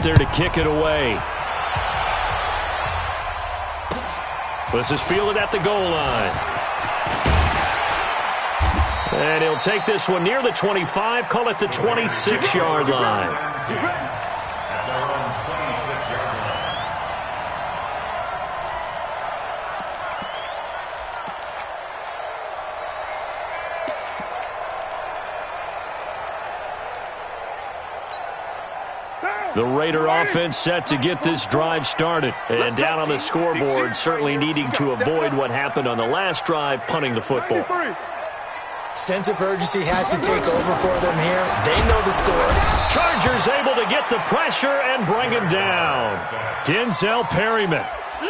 out there to kick it away. This is fielded at the goal line. And he'll take this one near the 25, call it the 26-yard line. The Raider offense set to get this drive started. And down on the scoreboard, certainly needing to avoid what happened on the last drive, punting the football. Sense of urgency has to take over for them here. They know the score. Chargers able to get the pressure and bring him down. Denzel Perryman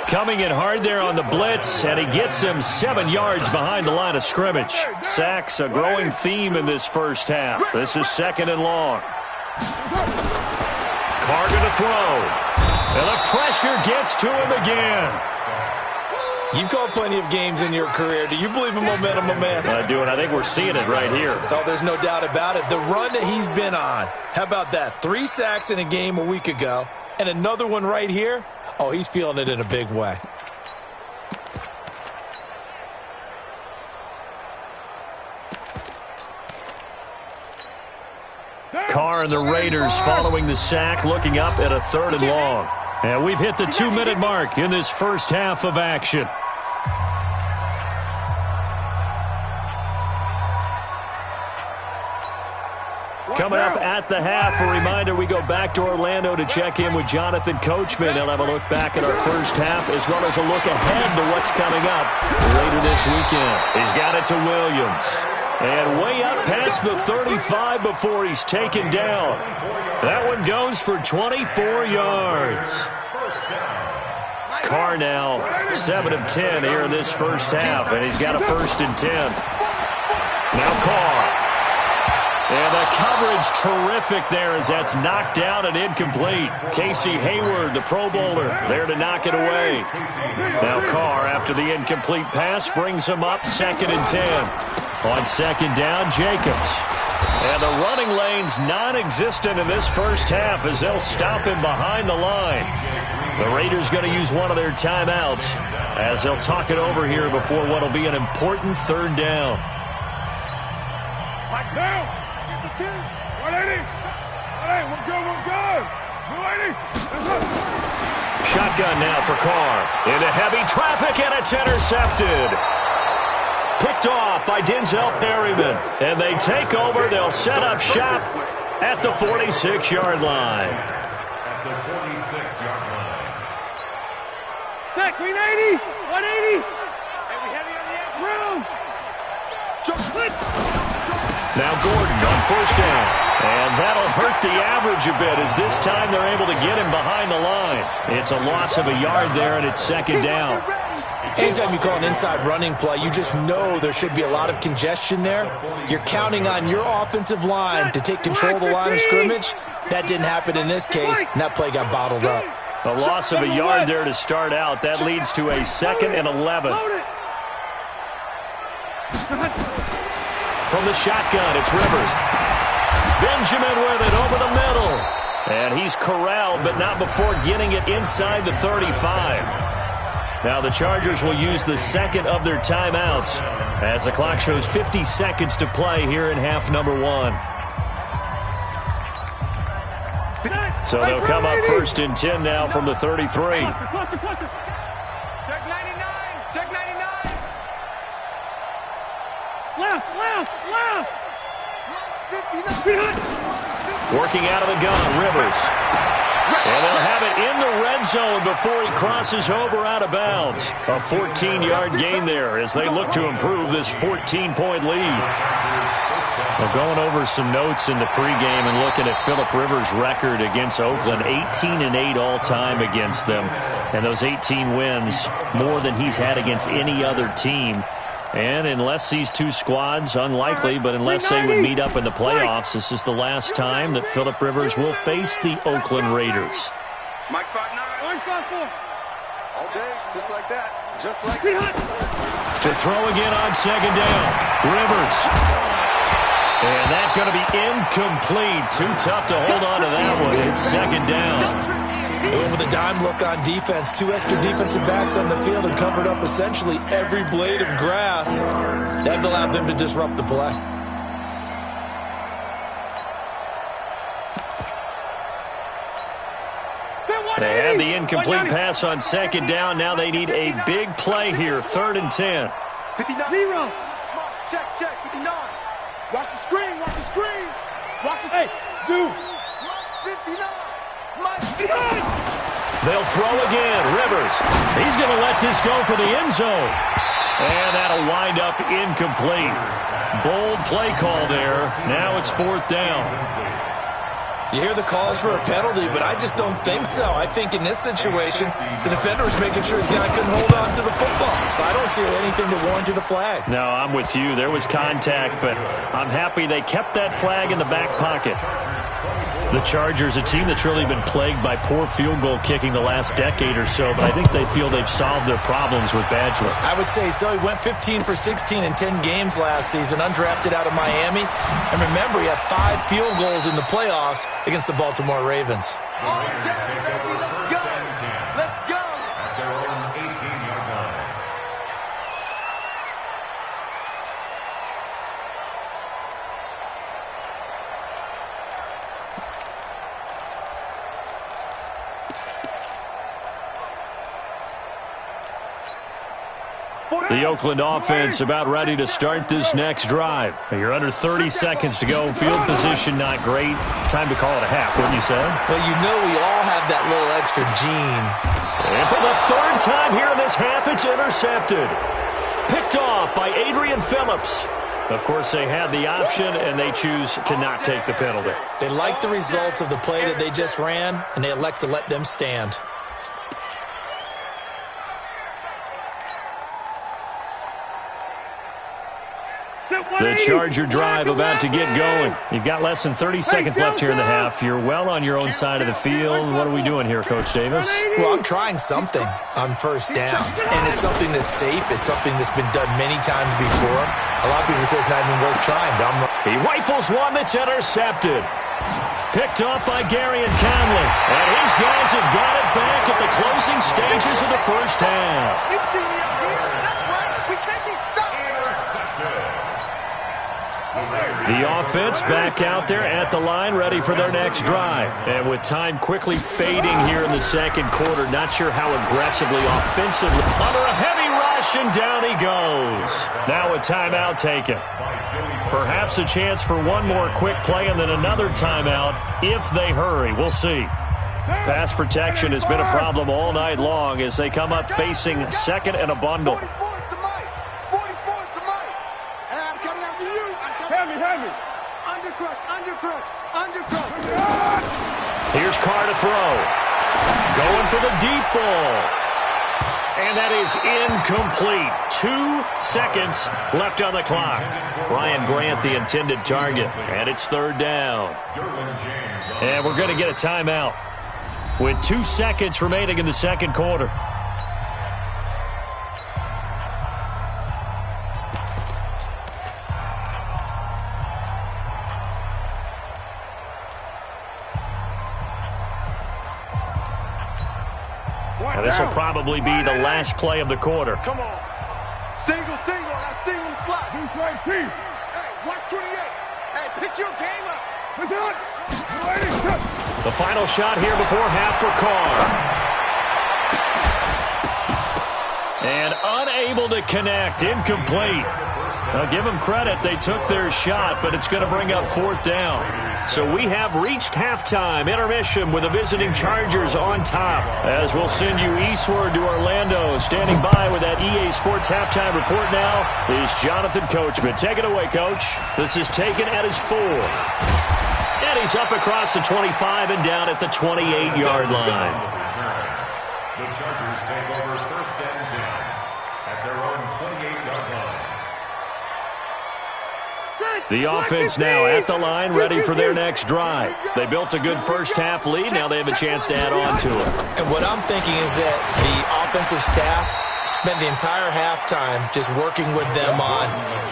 coming in hard there on the blitz, and he gets him 7 yards behind the line of scrimmage. Sacks a growing theme in this first half. This is 2nd and long. Carr going to throw. And the pressure gets to him again. You've called plenty of games in your career. Do you believe in momentum, my man? I do, and I think we're seeing it right here. Oh, there's no doubt about it. The run that he's been on. How about that? 3 sacks in a game a week ago, and another one right here. Oh, he's feeling it in a big way. Carr and the Raiders following the sack, looking up at a 3rd and long. And we've hit the 2-minute mark in this first half of action. Coming up at the half, a reminder, we go back to Orlando to check in with Jonathan Coachman. He'll have a look back at our first half as well as a look ahead to what's coming up later this weekend. He's got it to Williams. And way up past the 35 before he's taken down. That one goes for 24 yards. Carr now 7 of 10 here in this first half, and he's got a 1st and 10. Now Carr. And the coverage terrific there as that's knocked down and incomplete. Casey Hayward, the Pro Bowler, there to knock it away. Now Carr, after the incomplete pass, brings him up 2nd and 10. On 2nd down, Jacobs. And the running lane's non-existent in this first half as they'll stop him behind the line. The Raiders going to use one of their timeouts as they'll talk it over here before what will be an important 3rd down. Mike down. Get the 2. 180. 180. We're good. 280. Shotgun now for Carr. Into heavy traffic, and it's intercepted. Picked off by Denzel Perryman. And they take over. They'll set up shop at the 46-yard line. At the 46-yard line. Back, 180. 180. Heavy on the edge. Room. Now Gordon on 1st down. And that'll hurt the average a bit as this time they're able to get him behind the line. It's a loss of a yard there, and it's 2nd down. Anytime you call an inside running play, you just know there should be a lot of congestion there. You're counting on your offensive line to take control of the line of scrimmage. That didn't happen in this case, and that play got bottled up. A loss of a yard there to start out. That leads to a 2nd and 11. From the shotgun, it's Rivers. Benjamin with it over the middle. And he's corralled, but not before getting it inside the 35. Now the Chargers will use the 2nd of their timeouts as the clock shows 50 seconds to play here in half number 1. So they'll come up 1st and 10 now from the 33. Check 99. Check 99. Left. 59. Working out of the gun, Rivers. And they'll have it in the red zone before he crosses over out of bounds. A 14-yard gain there as they look to improve this 14-point lead. Well, going over some notes in the pregame and looking at Phillip Rivers' record against Oakland, 18-8 all-time against them. And those 18 wins, more than he's had against any other team. And unless these two squads, unlikely, but unless they would meet up in the playoffs, this is the last time that Phillip Rivers will face the Oakland Raiders. Mike 5'9". 5'4". All day, just like that. Just like that. To throw again on 2nd down. Rivers. And that's going to be incomplete. Too tough to hold on to that one. It's 2nd down. They went with a dime look on defense. 2 extra defensive backs on the field and covered up essentially every blade of grass. That allowed them to disrupt the play. They had the incomplete pass on second down. Now they need a big play here. 3rd and 10. 0. Check, 59. Watch the screen, watch the screen. Watch the screen. Hey, zoom. 59. They'll throw again. Rivers. He's going to let this go for the end zone. And that'll wind up incomplete. Bold play call there. Now it's 4th down. You hear the calls for a penalty, but I just don't think so. I think in this situation, the defender was making sure his guy couldn't hold on to the football. So I don't see anything that warranted a flag. No, I'm with you. There was contact, but I'm happy they kept that flag in the back pocket. The Chargers, a team that's really been plagued by poor field goal kicking the last decade or so, but I think they feel they've solved their problems with Badgler. I would say so. He went 15 for 16 in 10 games last season, undrafted out of Miami. And remember, he had 5 field goals in the playoffs against the Baltimore Ravens. The Oakland offense about ready to start this next drive. You're under 30 seconds to go. Field position not great. Time to call it a half, wouldn't you say? Well, you know we all have that little extra gene. And for the 3rd time here in this half, it's intercepted. Picked off by Adrian Phillips. Of course, they had the option, and they choose to not take the penalty. They like the results of the play that they just ran, and they elect to let them stand. The Charger drive about to get going. You've got less than 30 seconds left here in the half. You're well on your own side of the field. What are we doing here, Coach Davis? Well, I'm trying something on 1st down. And it's something that's safe. It's something that's been done many times before. A lot of people say it's not even worth trying. He rifles one that's intercepted. Picked up by Gary and Conley. And his guys have got it back at the closing stages of the 1st half. The offense back out there at the line, ready for their next drive. And with time quickly fading here in the 2nd quarter, not sure how aggressively, offensively. Under a heavy rush, and down he goes. Now a timeout taken. Perhaps a chance for one more quick play and then another timeout if they hurry. We'll see. Pass protection has been a problem all night long as they come up facing 2nd and a bundle. Here's Carr to throw. Going for the deep ball. And that is incomplete. 2 seconds left on the clock. Brian Grant, the intended target. And it's 3rd down. And we're going to get a timeout with 2 seconds remaining in the 2nd quarter. Now, this will probably be the last play of the quarter. Come on. Single. I single the slot. Who's right, Chief? Hey, watch 28. Hey, pick your game up. What's on? The final shot here before half for Carr. And unable to connect. Incomplete. Now, give them credit. They took their shot, but it's going to bring up 4th down. So we have reached halftime. Intermission with the visiting Chargers on top. As we'll send you eastward to Orlando. Standing by with that EA Sports halftime report now is Jonathan Coachman. Take it away, Coach. This is taken at his 4. And he's up across the 25 and down at the 28-yard line. The Chargers take over 1st and 10 at their own 28-yard line. The offense now at the line, ready for their next drive. They built a good 1st half lead. Now they have a chance to add on to it. And what I'm thinking is that the offensive staff Spent the entire halftime just working with them on,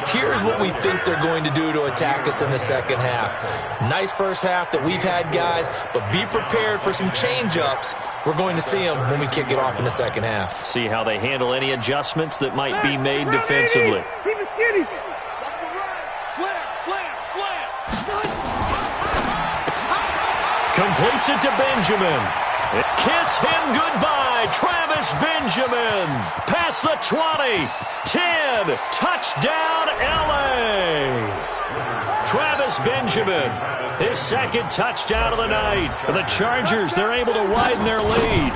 here's what we think they're going to do to attack us in the second half. Nice first half that we've had, guys, but be prepared for some change-ups. We're going to see them when we kick it off in the second half. See how they handle any adjustments that might be made defensively. Keep it skinny. Slam, slam, slam. Completes it to Benjamin. Kiss him goodbye, Travis Benjamin. Past the 20, 10, touchdown LA. Travis Benjamin, his second touchdown of the night. The Chargers, they're able to widen their lead.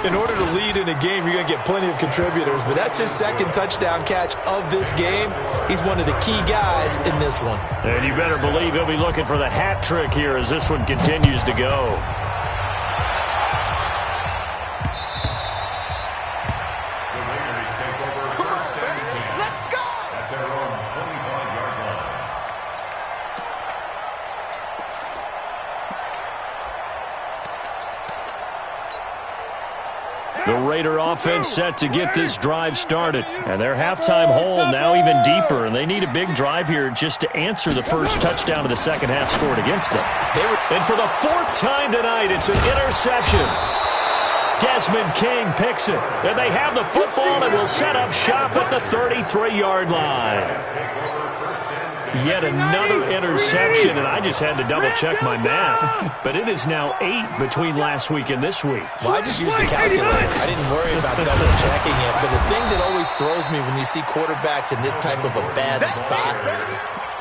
In order to lead in a game, you're going to get plenty of contributors, but that's his second touchdown catch of this game. He's one of the key guys in this one. And you better believe he'll be looking for the hat trick here as this one continues to go. The Raider offense set to get this drive started. And their halftime hole now even deeper. And they need a big drive here just to answer the first touchdown of the second half scored against them. And for the fourth time tonight, it's an interception. Desmond King picks it. And they have the football and will set up shop at the 33-yard line. Yet another interception, and I just had to double-check my math. But it is now 8 between last week and this week. Well, I just used the calculator. I didn't worry about double-checking it. But the thing that always throws me when you see quarterbacks in this type of a bad spot,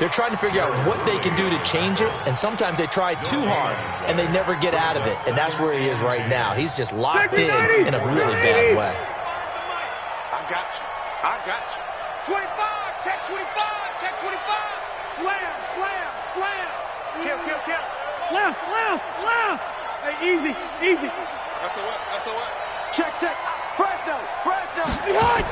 they're trying to figure out what they can do to change it, and sometimes they try too hard, and they never get out of it. And that's where he is right now. He's just locked in a really bad way. I got you. I got you. 25, check 25, check 25. Slam, slam, slam. Kill, kill, kill. Left, left, left. Hey, easy, easy. That's a what? That's a what? Check, check. Fresno, Fresno. Behind.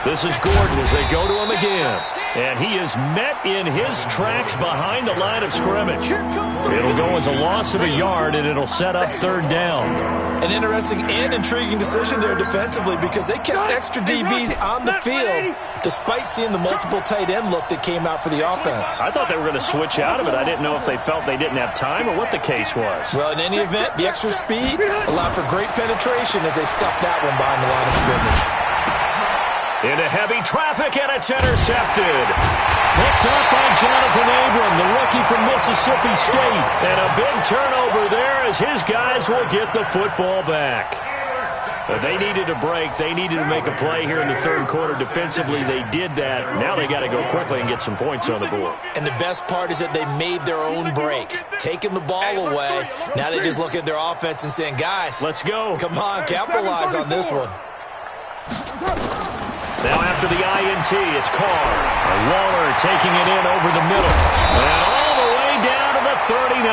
This is Gordon as they go to him again. And he is met in his tracks behind the line of scrimmage. It'll go as a loss of a yard, and it'll set up third down. An interesting and intriguing decision there defensively because they kept extra DBs on the field despite seeing the multiple tight end look that came out for the offense. I thought they were going to switch out of it. I didn't know if they felt they didn't have time or what the case was. Well, in any event, the extra speed allowed for great penetration as they stuffed that one behind the line of scrimmage. Into heavy traffic, and it's intercepted. Picked up by Jonathan Abram, the rookie from Mississippi State. And a big turnover there as his guys will get the football back. But they needed a break. They needed to make a play here in the third quarter. Defensively, they did that. Now they got to go quickly and get some points on the board. And the best part is that they made their own break. Taking the ball away. Now they just look at their offense and saying, guys, let's go. Come on, capitalize on this one. Now after the INT, it's Carr. And Waller taking it in over the middle. And all the way down to the 39.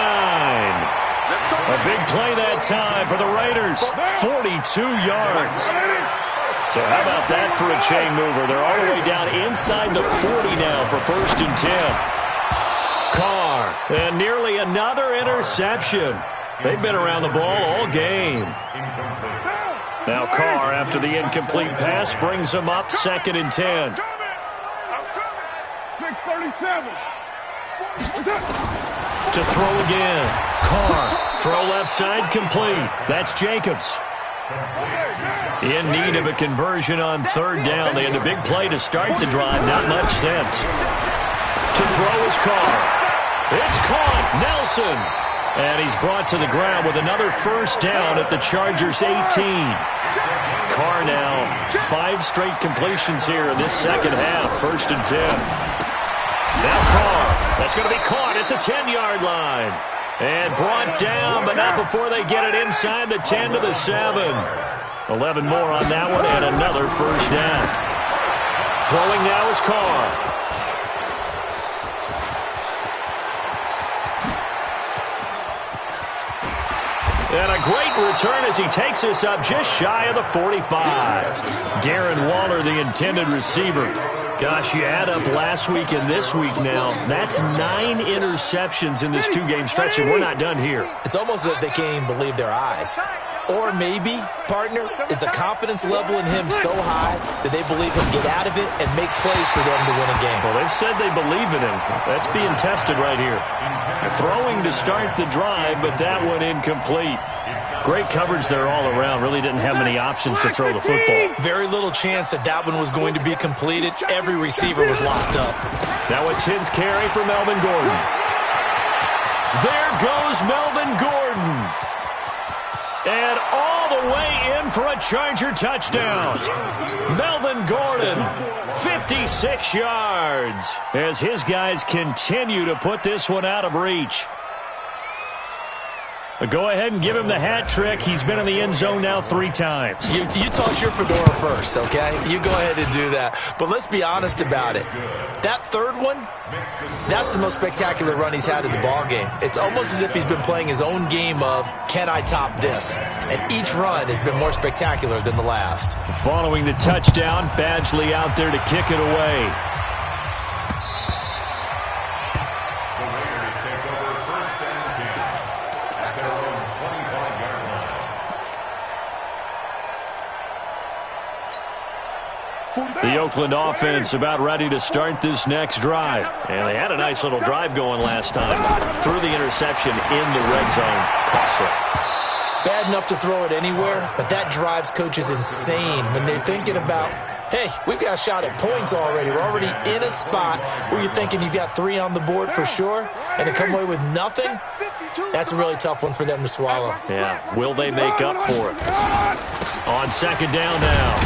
A big play that time for the Raiders. 42 yards. So how about that for a chain mover? They're all the way down inside the 40 now for first and 10. Carr. And nearly another interception. They've been around the ball all game. Now Carr, after the incomplete pass, brings him up second and 10. 6:37. To throw again. Carr, throw left side, complete. That's Jacobs. In need of a conversion on third down. They had the big play to start the drive. Not much sense. To throw is Carr. It's caught. Nelson. And he's brought to the ground with another first down at the Chargers' 18. Carr now, 5 straight completions here in this second half, first and 10. Now Carr, that's going to be caught at the 10-yard line. And brought down, but not before they get it inside the 10 to the 7. 11 more on that one, and another first down. Throwing now is Carr. And a great return as he takes us up just shy of the 45. Darren Waller, the intended receiver. Gosh, you add up last week and this week now. That's 9 interceptions in this 2-game stretch, and we're not done here. It's almost as if they can't even believe their eyes. Or maybe, partner, is the confidence level in him so high that they believe he'll get out of it and make plays for them to win a game. Well, they've said they believe in him. That's being tested right here. Throwing to start the drive, but that one incomplete. Great coverage there all around. Really didn't have many options to throw the football. Very little chance that that one was going to be completed. Every receiver was locked up. Now a 10th carry for Melvin Gordon. There goes Melvin Gordon. And all the way in for a Charger touchdown. Melvin Gordon, 56 yards, as his guys continue to put this one out of reach. But go ahead and give him the hat trick. He's been in the end zone now 3 times. You toss your fedora first, okay? You go ahead and do that. But let's be honest about it. That third one, that's the most spectacular run he's had in the ballgame. It's almost as if he's been playing his own game of, can I top this? And each run has been more spectacular than the last. Following the touchdown, Badgley out there to kick it away. The Oakland offense about ready to start this next drive. And they had a nice little drive going last time. Threw the interception in the red zone. Costly. Bad enough to throw it anywhere, but that drives coaches insane when they're thinking about, hey, we've got a shot at points already. We're already in a spot where you're thinking you've got 3 on the board for sure, and to come away with nothing, that's a really tough one for them to swallow. Yeah, will they make up for it? On second down now.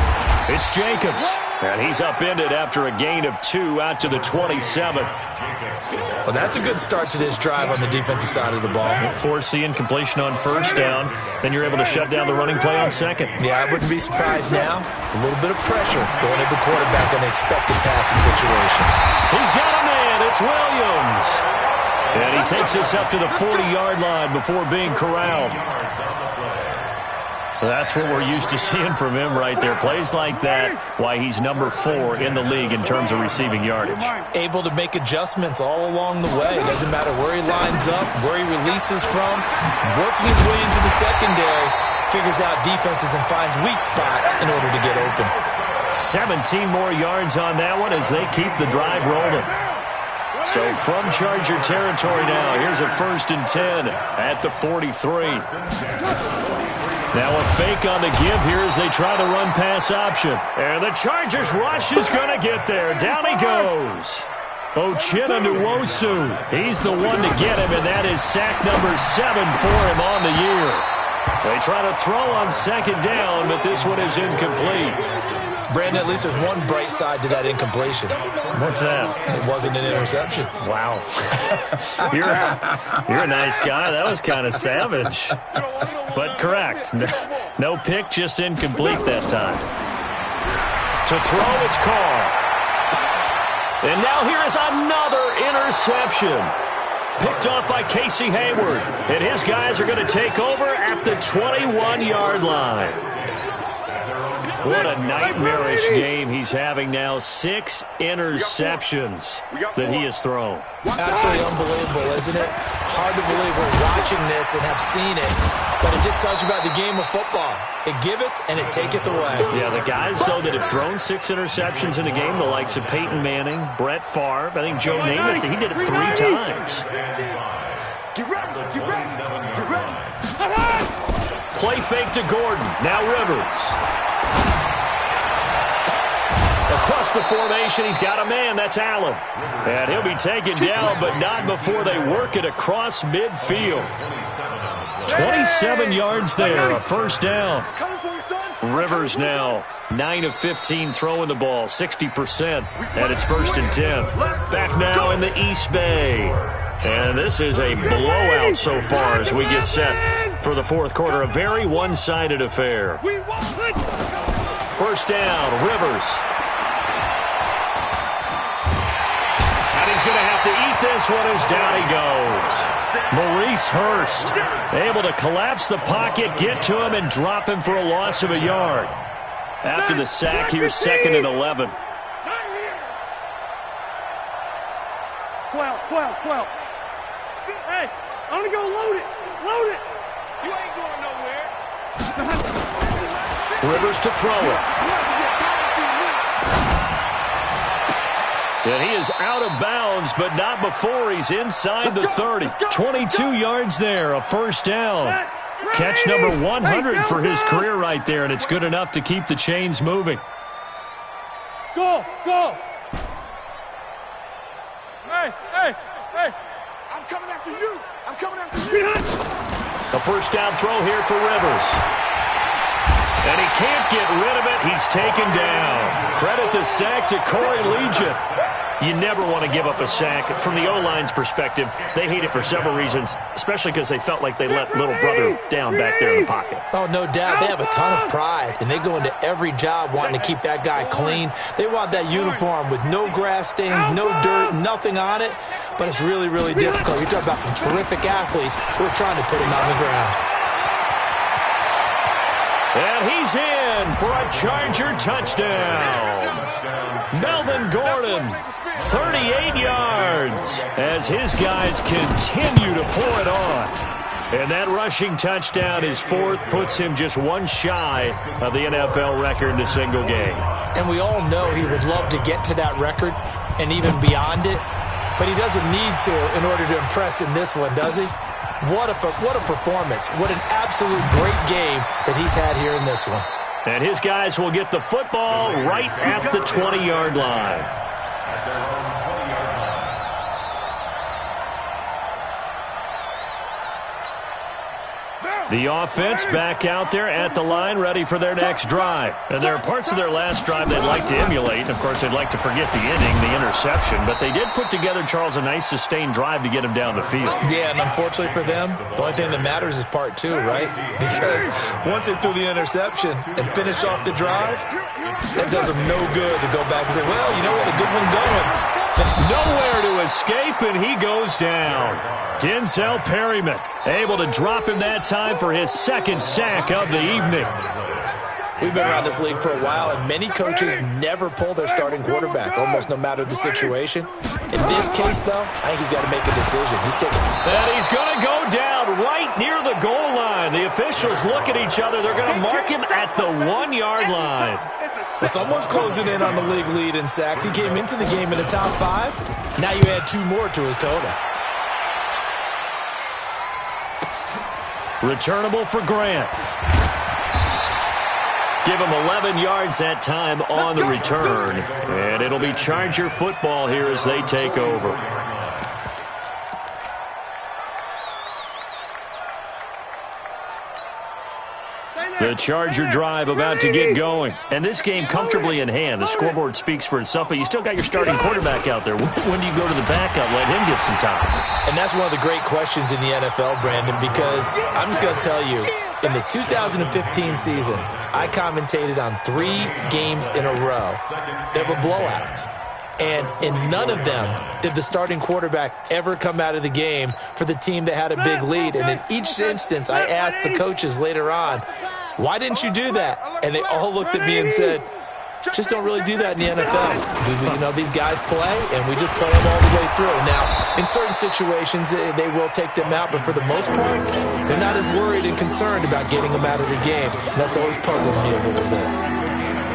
It's Jacobs, and he's upended after a gain of 2 out to the 27. Well, that's a good start to this drive on the defensive side of the ball. Force the incompletion on first down, then you're able to shut down the running play on second. Yeah, I wouldn't be surprised now. A little bit of pressure going at the quarterback on the expected passing situation. He's got a man. It's Williams. And he takes us up to the 40-yard line before being corralled. That's what we're used to seeing from him right there. Plays like that, why he's number 4 in the league in terms of receiving yardage. Able to make adjustments all along the way. It doesn't matter where he lines up, where he releases from. Working his way into the secondary, figures out defenses and finds weak spots in order to get open. 17 more yards on that one as they keep the drive rolling. So from Charger territory now, here's a 1st and 10 at the 43. Now a fake on the give here as they try the run-pass option. And the Chargers rush is going to get there. Down he goes. Uchenna Nwosu. He's the one to get him, and that is sack number 7 for him on the year. They try to throw on second down, but this one is incomplete. Brandon, at least there's one bright side to that incompletion. What's that? It wasn't an interception. Wow. You're a nice guy. That was kind of savage. But correct. No pick, just incomplete that time. To throw, it's Carr. And now here is another interception. Picked off by Casey Hayward. And his guys are going to take over at the 21-yard line. What a nightmarish game he's having now. 6 interceptions that he has thrown. Absolutely unbelievable, isn't it? Hard to believe we're watching this and have seen it, but it just tells you about the game of football. It giveth and it taketh away. Yeah, the guys, though, that have thrown 6 interceptions in a game, the likes of Peyton Manning, Brett Favre, I think Joe Namath, he did it 3 times. Get ready, get ready, get ready. Play fake to Gordon. Now Rivers. Across the formation, he's got a man. That's Allen. And he'll be taken down, but not before they work it across midfield. 27 yards there, a 1st down. Rivers now 9 of 15 throwing the ball, 60%. And it's 1st and 10. Back now in the East Bay. And this is a blowout so far as we get set for the 4th quarter. A very one-sided affair. 1st down, Rivers. He's going to have to eat this one as down he goes. Maurice Hurst able to collapse the pocket, get to him, and drop him for a loss of a yard. After the sack, here's 2nd and 11. 12. Hey, I'm going to go load it. Load it. You ain't going nowhere. Rivers to throw it. And he is out of bounds, but not before he's inside the 30. 22 yards there, a first down. Catch number 100 for his career right there, and it's good enough to keep the chains moving. Go! Hey! I'm coming after you! A first down throw here for Rivers. And he can't get rid of it. He's taken down. Credit the sack to Corey Legion. You never want to give up a sack. From the O-line's perspective, they hate it for several reasons, especially because they felt like they let little brother down back there in the pocket. Oh, no doubt. They have a ton of pride, and they go into every job wanting to keep that guy clean. They want that uniform with no grass stains, no dirt, nothing on it. But it's really, really difficult. You're talking about some terrific athletes who are trying to put him on the ground. And he's in for a Charger touchdown. Melvin Gordon, 38 yards, as his guys continue to pour it on. And that rushing touchdown, his fourth, puts him just one shy of the NFL record in a single game. And we all know he would love to get to that record and even beyond it, but he doesn't need to in order to impress in this one, does he? What a performance. What an absolute great game that he's had here in this one. And his guys will get the football right at the 20-yard line. The offense back out there at the line, ready for their next drive. And there are parts of their last drive they'd like to emulate. Of course, they'd like to forget the inning, the interception. But they did put together, Charles, a nice sustained drive to get him down the field. Yeah, and unfortunately for them, the only thing that matters is part two, right? Because once they threw the interception and finished off the drive, that does them no good to go back and say, well, you know what, a good one going. Nowhere to escape, and he goes down. Denzel Perryman able to drop him that time for his second sack of the evening. We've been around this league for a while, and many coaches never pull their starting quarterback, almost no matter the situation. In this case, though, I think he's got to make a decision. And he's going to go down right near the goal line. The officials look at each other. They're going to mark him at the 1-yard line. Well, someone's closing in on the league lead in sacks. He came into the game in the top 5. Now you add 2 more to his total. Returnable for Grant. Give him 11 yards that time on the return. And it'll be Charger football here as they take over. The Charger drive about to get going. And this game comfortably in hand. The scoreboard speaks for itself, but you still got your starting quarterback out there. When do you go to the backup, let him get some time? And that's one of the great questions in the NFL, Brandon, because I'm just going to tell you, in the 2015 season, I commentated on 3 games in a row that were blowouts. And in none of them did the starting quarterback ever come out of the game for the team that had a big lead. And in each instance, I asked the coaches later on, why didn't you do that? And they all looked at me and said, just don't really do that in the NFL. You know, these guys play, and we just play them all the way through. Now, in certain situations, they will take them out, but for the most part, they're not as worried and concerned about getting them out of the game. And that's always puzzled me a little bit.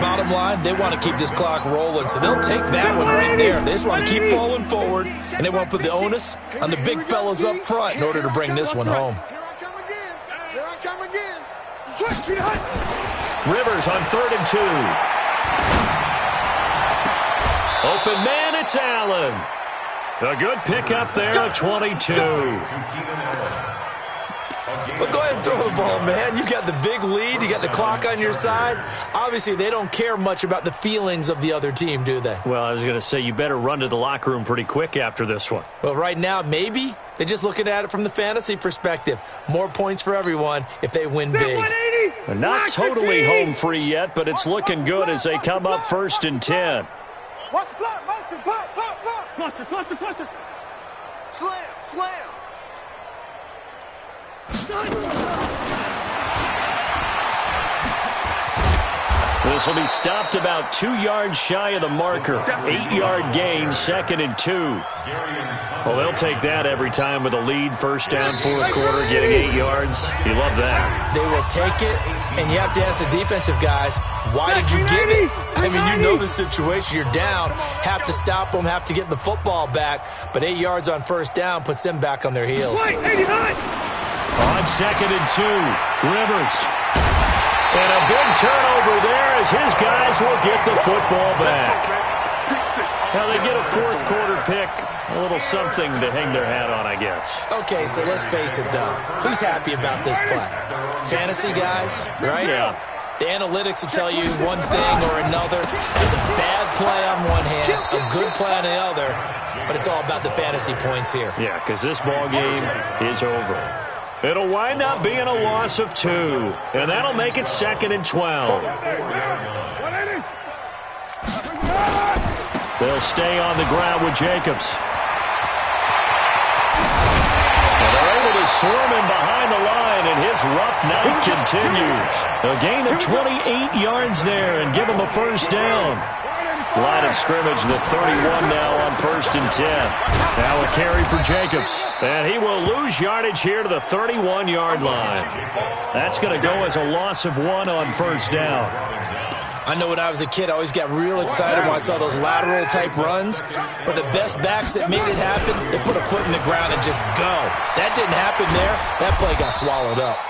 Bottom line, they want to keep this clock rolling, so they'll take that one right there. They just want to keep falling forward, and they want to put the onus on the big fellas up front in order to bring this one home. Here I come again. Rivers on 3rd and 2. Open man, it's Allen. A good pickup there at 22. But go ahead and throw the ball, man. You got the big lead. You got the clock on your side. Obviously, they don't care much about the feelings of the other team, do they? Well, I was going to say, you better run to the locker room pretty quick after this one. Well, right now, maybe. They're just looking at it from the fantasy perspective. More points for everyone if they win big. And not totally home free yet, but it's looking good as they come up 1st and 10. Watch the block, motion, pop. Cluster. Slam. This will be stopped about 2 yards shy of the marker. 8-yard gain, 2nd and 2. Well, they'll take that every time with a lead. First down, fourth quarter, getting 8 yards. You love that. They will take it, and you have to ask the defensive guys, why did you give it? I mean, you know the situation. You're down, have to stop them, have to get the football back. But 8 yards on first down puts them back on their heels. On 2nd and 2, Rivers. And a big turnover there as his guys will get the football back. Now they get a fourth quarter pick. A little something to hang their hat on, I guess. Okay, so let's face it, though. Who's happy about this play? Fantasy guys, right? Yeah. The analytics will tell you one thing or another. There's a bad play on one hand, a good play on the other, but it's all about the fantasy points here. Yeah, because this ball game is over. It'll wind up being a loss of 2, and that'll make it 2nd and 12. They'll stay on the ground with Jacobs. And they're able to swarm him behind the line, and his rough night continues. A gain of 28 yards there and give him a first down. Line of scrimmage, the 31 now on 1st and 10. Now a carry for Jacobs. And he will lose yardage here to the 31-yard line. That's going to go as a loss of 1 on first down. I know when I was a kid, I always got real excited when I saw those lateral-type runs. But the best backs that made it happen, they put a foot in the ground and just go. That didn't happen there. That play got swallowed up.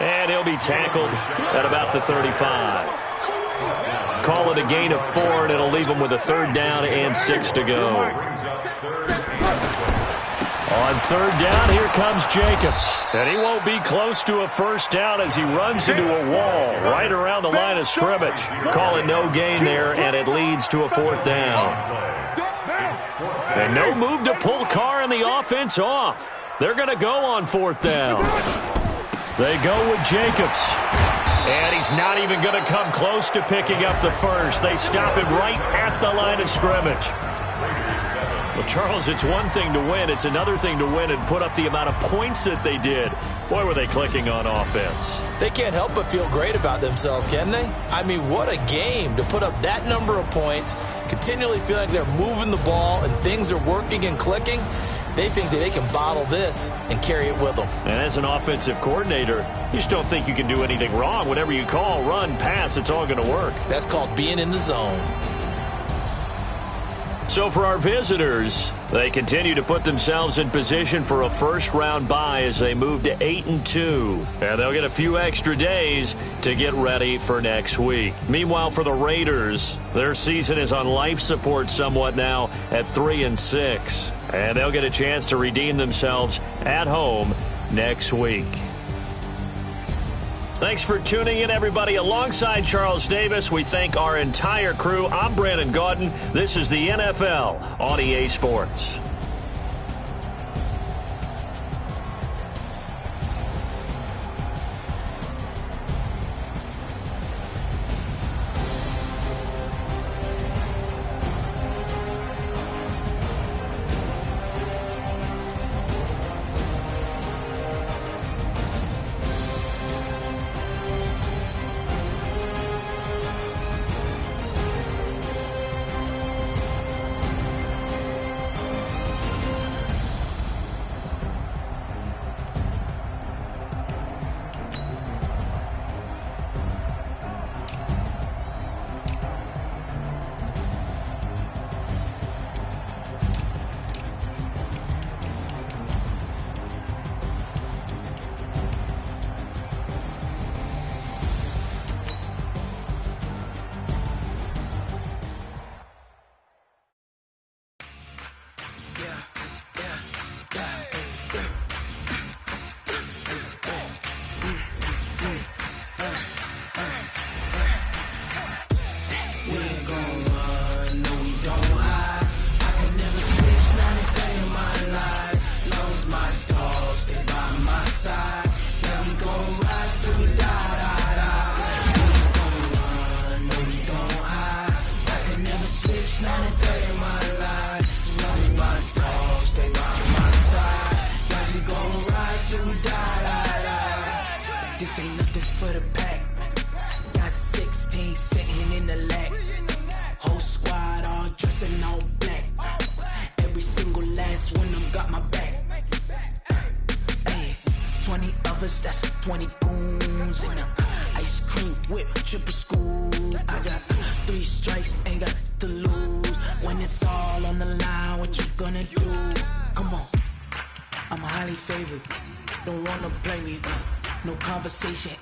And he'll be tackled at about the 35. Call it a gain of 4, and it'll leave him with a 3rd down and 6 to go. On 3rd down, here comes Jacobs. And he won't be close to a first down as he runs into a wall right around the line of scrimmage. Call it no gain there, and it leads to a 4th down. And no move to pull Carr and the offense off. They're going to go on 4th down. They go with Jacobs. And he's not even going to come close to picking up the first. They stop him right at the line of scrimmage. Well, Charles, it's one thing to win. It's another thing to win and put up the amount of points that they did. Boy, were they clicking on offense. They can't help but feel great about themselves, can they? I mean, what a game to put up that number of points, continually feeling like they're moving the ball and things are working and clicking. They think that they can bottle this and carry it with them. And as an offensive coordinator, you just don't think you can do anything wrong. Whatever you call, run, pass, it's all going to work. That's called being in the zone. So for our visitors, they continue to put themselves in position for a first-round bye as they move to 8-2. And they'll get a few extra days to get ready for next week. Meanwhile, for the Raiders, their season is on life support somewhat now at 3-6. And they'll get a chance to redeem themselves at home next week. Thanks for tuning in, everybody. Alongside Charles Davis, we thank our entire crew. I'm Brandon Gaudin. This is the NFL on EA Sports. This ain't nothing for the pack. Got 16 champagne sitting in the lap. Whole squad all dressing all black. Every single last one of them got my back. Hey, 20 of us, that's 20 goons in them. Ice cream whip, triple scoop. I got 3 strikes, ain't got to lose. When it's all on the line, what you gonna do? Come on, I'm highly favored. Don't wanna blame me, no conversation.